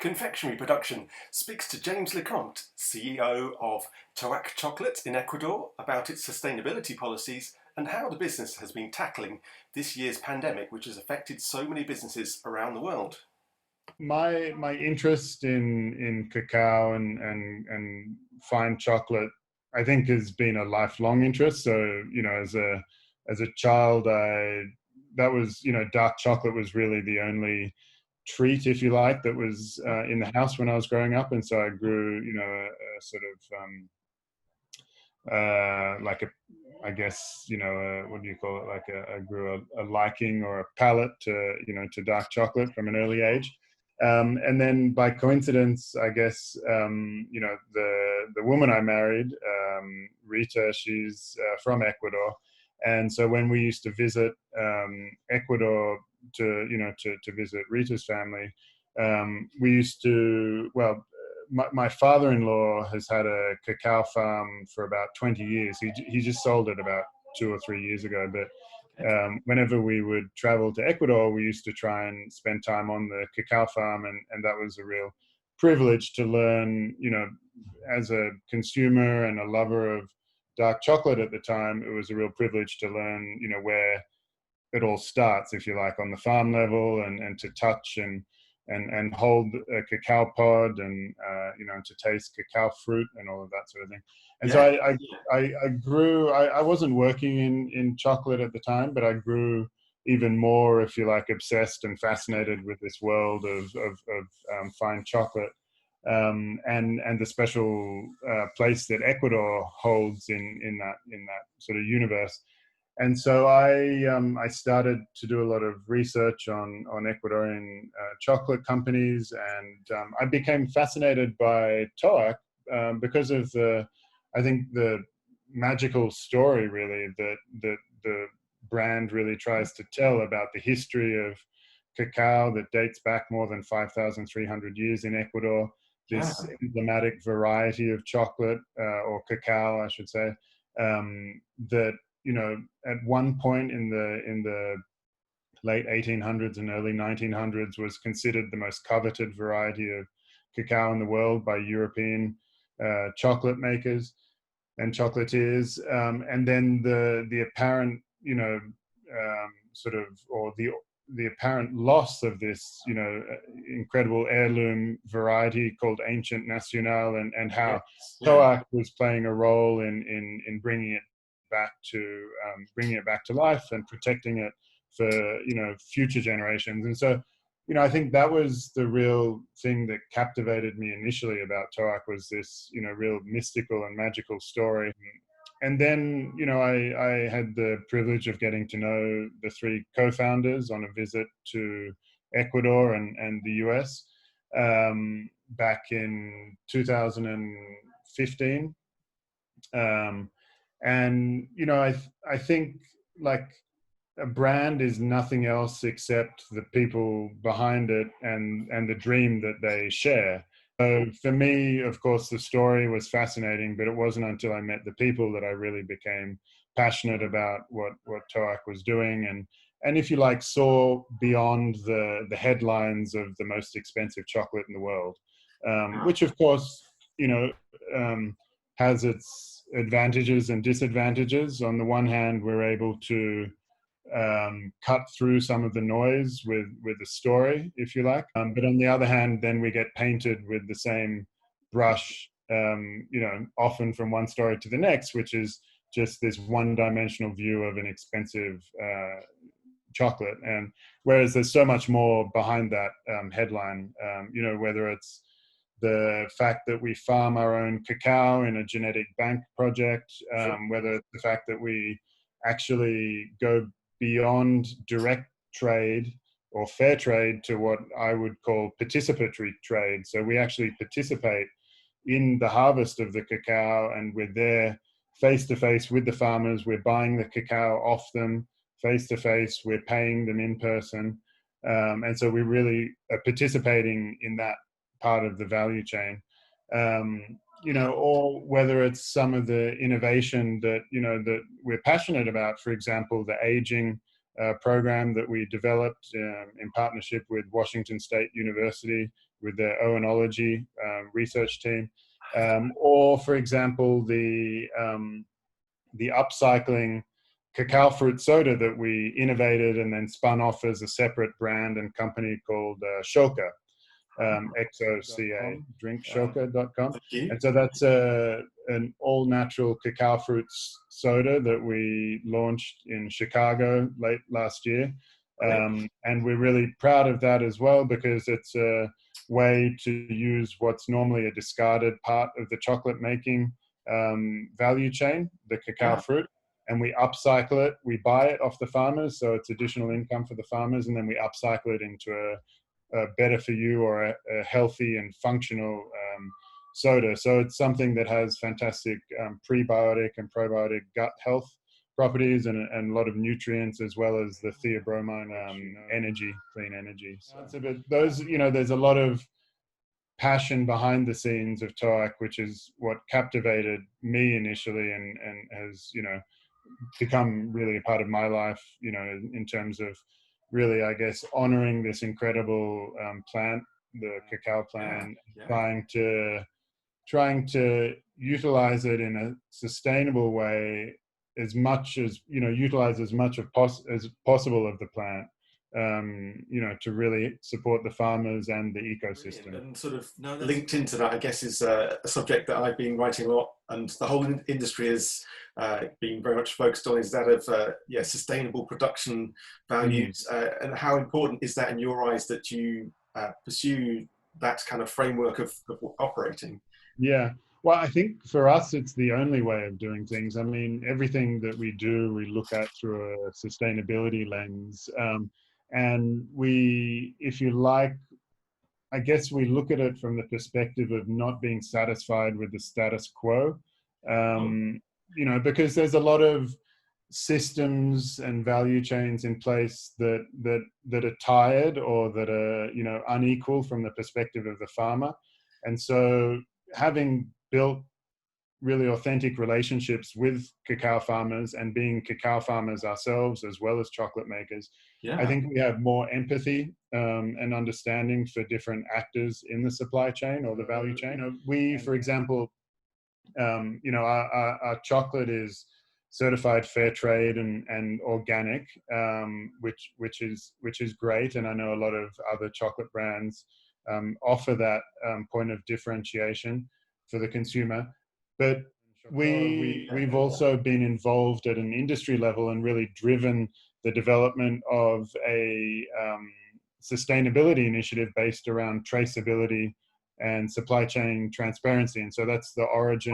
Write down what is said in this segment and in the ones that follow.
Confectionery Production speaks to James Le Compte, CEO of Toak Chocolate in Ecuador, about its sustainability policies and how the business has been tackling this year's pandemic, which has affected so many businesses around the world. My interest in cacao and fine chocolate, I think, has been a lifelong interest. So, as a child, that was, dark chocolate was really the only treat, if you like, that was in the house when I was growing up. And so I grew, a sort of like a, I guess, what do you call it? I grew a liking or a palate to dark chocolate from an early age. And then by coincidence, I guess, the woman I married, Rita, she's from Ecuador. And so when we used to visit Ecuador to visit Rita's family, we used to, well, my father-in-law has had a cacao farm for about 20 years. He just sold it about 2 or 3 years ago. But whenever we would travel to Ecuador, we used to try and spend time on the cacao farm. And that was a real privilege to learn, as a consumer and a lover of dark chocolate at the time, it was a real privilege to learn, where it all starts, if you like, on the farm level, and to touch and hold a cacao pod, and to taste cacao fruit and all of that sort of thing. And so I grew. I wasn't working in chocolate at the time, but I grew even more, if you like, obsessed and fascinated with this world of fine chocolate, and the special place that Ecuador holds in that sort of universe. And so I started to do a lot of research on Ecuadorian chocolate companies, and I became fascinated by Toak because of I think the magical story really that the brand really tries to tell about the history of cacao that dates back more than 5,300 years in Ecuador. This emblematic variety of chocolate, or cacao, I should say, that at one point in the late 1800s and early 1900s was considered the most coveted variety of cacao in the world by European chocolate makers and chocolatiers. And then the apparent, sort of, or the apparent loss of this, incredible heirloom variety called Ancient Nacional, and how Toak was playing a role in bringing it back to life and protecting it for future generations. And so I think that was the real thing that captivated me initially about Toak, was this real mystical and magical story. And then I had the privilege of getting to know the three co-founders on a visit to Ecuador and the US back in 2015. And I think, like, a brand is nothing else except the people behind it and the dream that they share. So for me, of course, the story was fascinating, but it wasn't until I met the people that I really became passionate about what Toak was doing, and if you like, saw beyond the headlines of the most expensive chocolate in the world, which of course has its advantages and disadvantages. On the one hand, we're able to cut through some of the noise with the story, if you like. But on the other hand, then we get painted with the same brush, often from one story to the next, which is just this one-dimensional view of an expensive chocolate. And whereas there's so much more behind that headline, whether it's the fact that we farm our own cacao in a genetic bank project, whether it's the fact that we actually go beyond direct trade or fair trade to what I would call participatory trade. So we actually participate in the harvest of the cacao, and we're there face to face with the farmers. We're buying the cacao off them face to face. We're paying them in person. And so we really are participating in that part of the value chain. Or whether it's some of the innovation that, that we're passionate about, for example, the aging program that we developed in partnership with Washington State University with their oenology research team. Or, for example, the upcycling cacao fruit soda that we innovated and then spun off as a separate brand and company called Shoka, XOCA, drinkshoka.com. And so that's an all-natural cacao fruits soda that we launched in Chicago late last year. And we're really proud of that as well, because it's a way to use what's normally a discarded part of the chocolate making value chain, the cacao fruit, and we upcycle it. We buy it off the farmers, so it's additional income for the farmers, and then we upcycle it into a better for you or a healthy and functional soda. So it's something that has fantastic prebiotic and probiotic gut health properties and a lot of nutrients, as well as the theobromine energy, clean energy. So but those, there's a lot of passion behind the scenes of Toak, which is what captivated me initially and has, become really a part of my life, in terms of really, I guess, honoring this incredible plant, the cacao plant, trying to utilize it in a sustainable way, as much as, utilize as much as possible of the plant, to really support the farmers and the ecosystem. And sort of linked into that, I guess, is a subject that I've been writing a lot, and the whole industry has been very much focused on, is that of sustainable production values. And how important is that in your eyes, that you pursue that kind of framework of operating? Yeah. Well, I think for us, it's the only way of doing things. I mean, everything that we do, we look at through a sustainability lens. And we, if you like, I guess we look at it from the perspective of not being satisfied with the status quo, because there's a lot of systems and value chains in place that are tired or that are, unequal from the perspective of the farmer. And so having built really authentic relationships with cacao farmers and being cacao farmers ourselves, as well as chocolate makers, I think we have more empathy and understanding for different actors in the supply chain or the value chain. We, for example, our chocolate is certified fair trade and organic, which is great. And I know a lot of other chocolate brands offer that point of differentiation for the consumer. But we've also been involved at an industry level and really driven the development of a sustainability initiative based around traceability and supply chain transparency. And so that's the Origin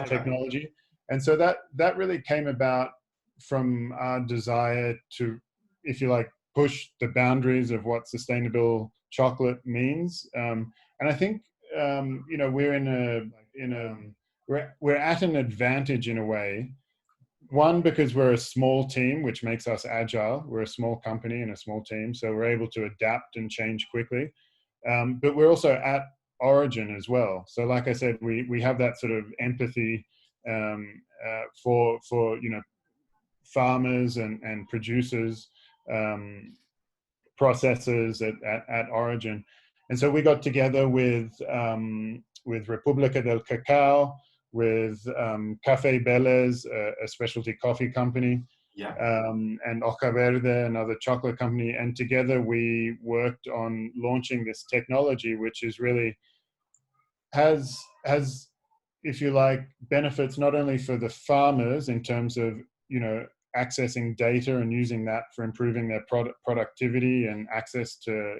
technology. And so that really came about from our desire to, if you like, push the boundaries of what sustainable chocolate means. And I think we're at an advantage in a way. One, because we're a small team, which makes us agile. We're a small company and a small team, so we're able to adapt and change quickly. But we're also at origin as well. So, like I said, we have that sort of empathy for farmers and producers, processors at origin. And so we got together with República del Cacao, with Café Beles, a specialty coffee company, and Hoja Verde, another chocolate company. And together we worked on launching this technology, which is really has, if you like, benefits not only for the farmers in terms of, accessing data and using that for improving their productivity and access to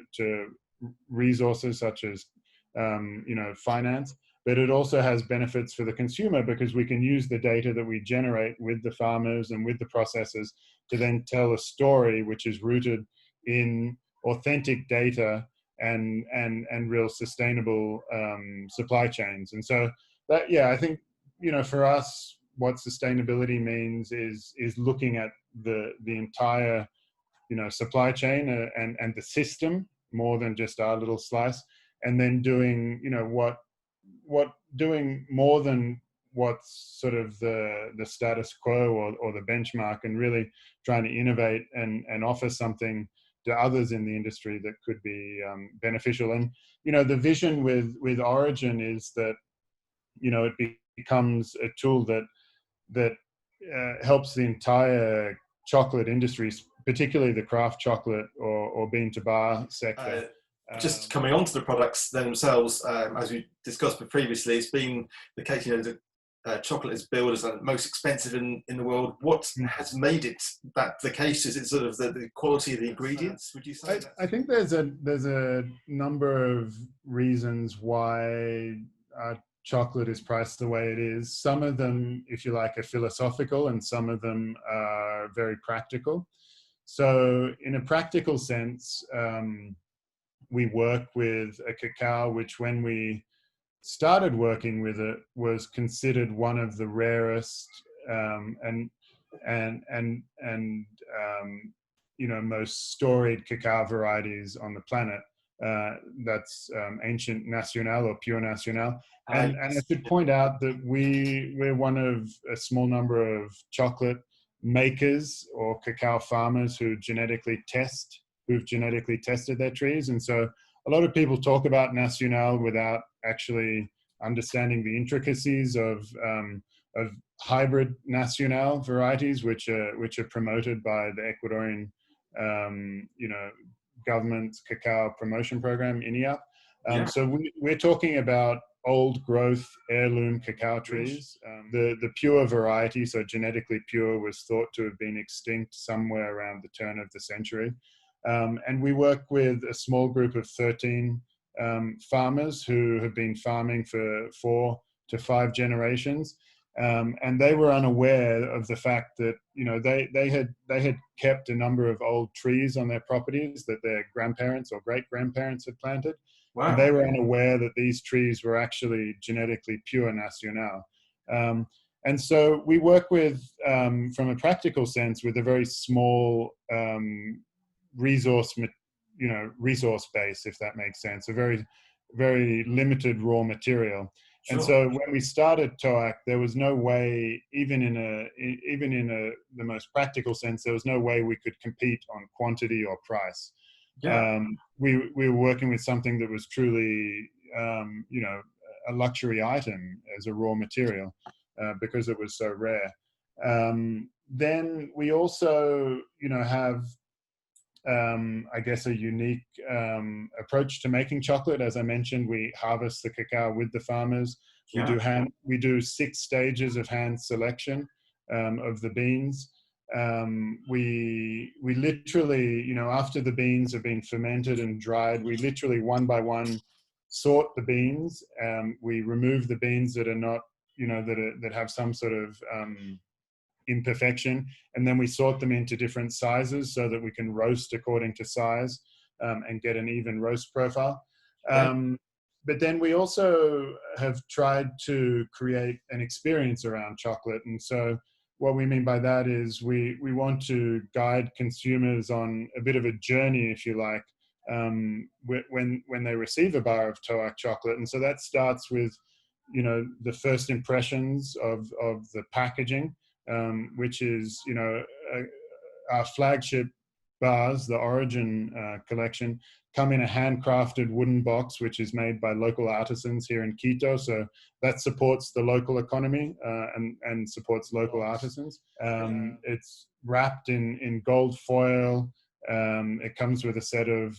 resources such as, finance, but it also has benefits for the consumer, because we can use the data that we generate with the farmers and with the processors to then tell a story which is rooted in authentic data and real sustainable supply chains. And so that, I think, for us, what sustainability means is looking at the entire, supply chain and the system more than just our little slice, and then doing, doing more than what's sort of the status quo or the benchmark, and really trying to innovate and offer something to others in the industry that could be beneficial. And the vision with Origin is that it becomes a tool that helps the entire chocolate industry, particularly the craft chocolate or bean to bar sector. Just coming on to the products themselves, as we discussed previously, it's been the case, that chocolate is billed as the most expensive in the world. What has made it that the case? Is it sort of the quality of the ingredients, would you say? I think there's a number of reasons why chocolate is priced the way it is. Some of them, if you like, are philosophical, and some of them are very practical. So in a practical sense, we work with a cacao which, when we started working with it, was considered one of the rarest and most storied cacao varieties on the planet. That's ancient Nacional or pure Nacional. And I should point out that we're one of a small number of chocolate makers or cacao farmers who've genetically tested their trees. And so a lot of people talk about Nacional without actually understanding the intricacies of hybrid Nacional varieties, which are promoted by the Ecuadorian government's cacao promotion program, INIAP. So we're talking about old growth heirloom cacao trees. The pure variety, so genetically pure, was thought to have been extinct somewhere around the turn of the century. And we work with a small group of 13 farmers who have been farming for 4 to 5 generations. And they were unaware of the fact that they had kept a number of old trees on their properties that their grandparents or great grandparents had planted. Wow. And they were unaware that these trees were actually genetically pure Nacional. And so we work with, from a practical sense, with a very small resource base, if that makes sense, a very, very limited raw material. Sure. And so when we started Toak, there was no way, even in the most practical sense, there was no way we could compete on quantity or price. Yeah. We were working with something that was truly, a luxury item as a raw material because it was so rare. Then we also, have I guess a unique approach to making chocolate. As I mentioned, we harvest the cacao with the farmers. We do 6 stages of hand selection of the beans. We literally, after the beans have been fermented and dried, we literally one by one sort the beans. We remove the beans that are not, that have some sort of imperfection, and then we sort them into different sizes so that we can roast according to size and get an even roast profile. But then we also have tried to create an experience around chocolate. And so what we mean by that is we want to guide consumers on a bit of a journey, if you like, when they receive a bar of Toak chocolate. And so that starts with, the first impressions of the packaging, which is, our flagship bars, the Origin collection, come in a handcrafted wooden box, which is made by local artisans here in Quito. So that supports the local economy and supports local artisans. It's wrapped in gold foil. It comes with a set of,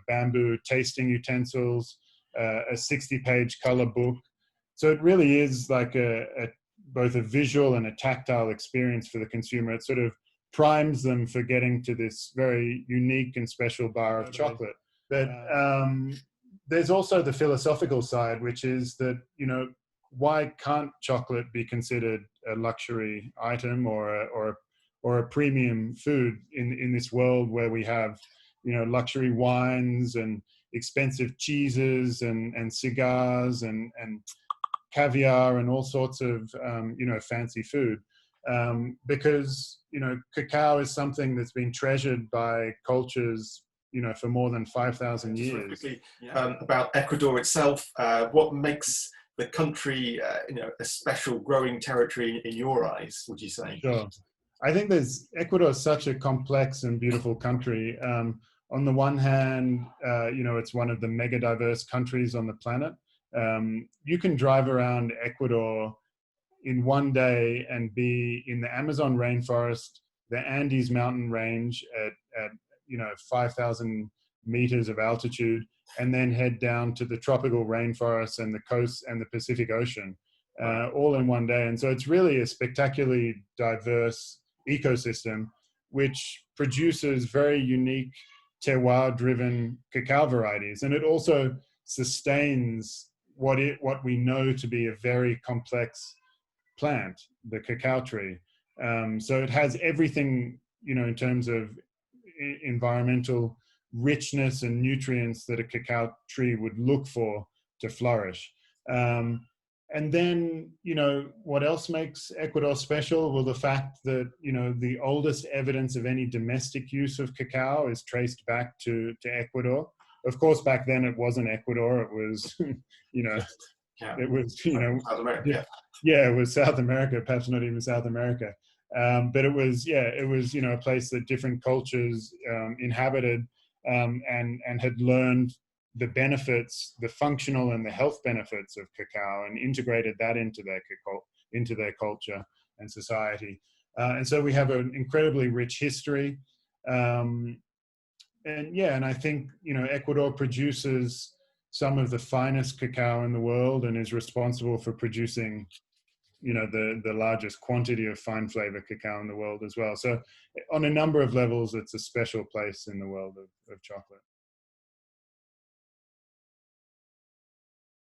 bamboo tasting utensils, a 60-page color book. So it really is like both a visual and a tactile experience for the consumer. It sort of primes them for getting to this very unique and special bar of chocolate. But there's also the philosophical side, which is that, why can't chocolate be considered a luxury item or a premium food in this world where we have, luxury wines and expensive cheeses and cigars and caviar and all sorts of, fancy food. Because, cacao is something that's been treasured by cultures, for more than 5,000 years. About Ecuador itself, what makes the country, a special growing territory in your eyes, would you say? Sure. I think Ecuador is such a complex and beautiful country. On the one hand, it's one of the mega diverse countries on the planet. You can drive around Ecuador in one day and be in the Amazon rainforest, the Andes mountain range at 5,000 meters of altitude, and then head down to the tropical rainforests and the coast and the Pacific Ocean, all in one day. And so it's really a spectacularly diverse ecosystem, which produces very unique terroir-driven cacao varieties. And it also sustains what we know to be a very complex plant, the cacao tree. So it has everything, in terms of environmental richness and nutrients that a cacao tree would look for to flourish. And then, what else makes Ecuador special? Well, the fact that, the oldest evidence of any domestic use of cacao is traced back to Ecuador. Of course, back then it wasn't Ecuador. It was, Yeah. it was, South America. yeah, it was South America, perhaps not even South America. But it was, a place that different cultures inhabited and had learned the benefits, the functional and the health benefits of cacao, and integrated that into their culture and society. And so we have an incredibly rich history. And I think, Ecuador produces some of the finest cacao in the world and is responsible for producing, the largest quantity of fine flavor cacao in the world as well. So on a number of levels, it's a special place in the world of chocolate.